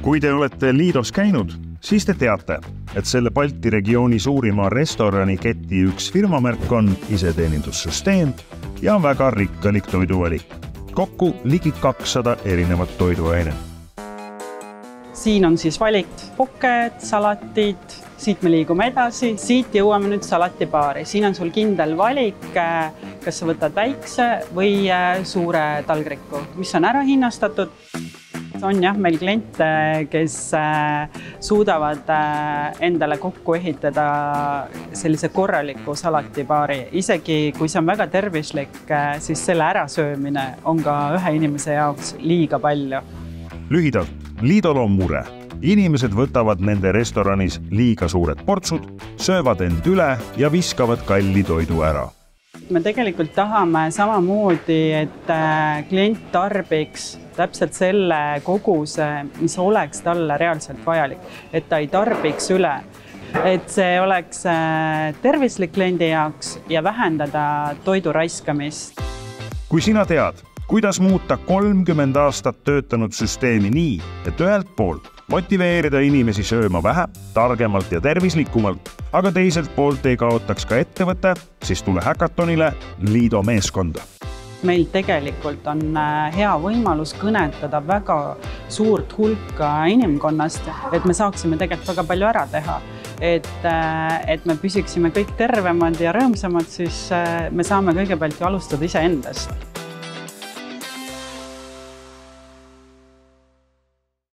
Kui te olete Liidos käinud, siis te teate, et selle Balti regiooni suurima restorani keti üks firmamärk on iseteenindussüsteem ja väga rikkalik toiduvalik. Kokku ligi 200 erinevat toiduainet. Siin on siis valik puked, salatid, siit me liigume edasi. Siit jõuame nüüd salatibaari. Siin on sul kindel valik, kas sa võtad väikse või suure talgriku, mis on ära hinnastatud. On jah, meil kliente, kes suudavad endale kokku ehitada sellise korraliku salatibaari. Isegi kui see on väga tervislik, siis selle ärasöömine on ka ühe inimese jaoks liiga palju. Lühidalt, Lidol on mure. Inimesed võtavad nende restoranis liiga suured portsud, söövad end üle ja viskavad kalli toidu ära. Me tegelikult tahame samamoodi, et klient tarbiks täpselt selle koguse, mis oleks talle reaalselt vajalik, et ta ei tarbiks üle, et see oleks tervislik kliendi jaoks ja vähendada toidu raiskamist. Kui sina tead, kuidas muuta 30 aastat töötanud süsteemi nii, et ühelt poolt motiveerida inimesi sööma vähe, targemalt ja tervislikumalt, aga teiselt poolt ei kaotaks ka ettevõte, siis tule hackathonile Lido meeskonda. Meil tegelikult on hea võimalus kõnetada väga suurt hulka inimkonnast, et me saaksime tegelikult väga palju ära teha. Et me püsiksime kõik tervemad ja rõõmsamad, siis me saame kõigepealt ju alustada iseendast.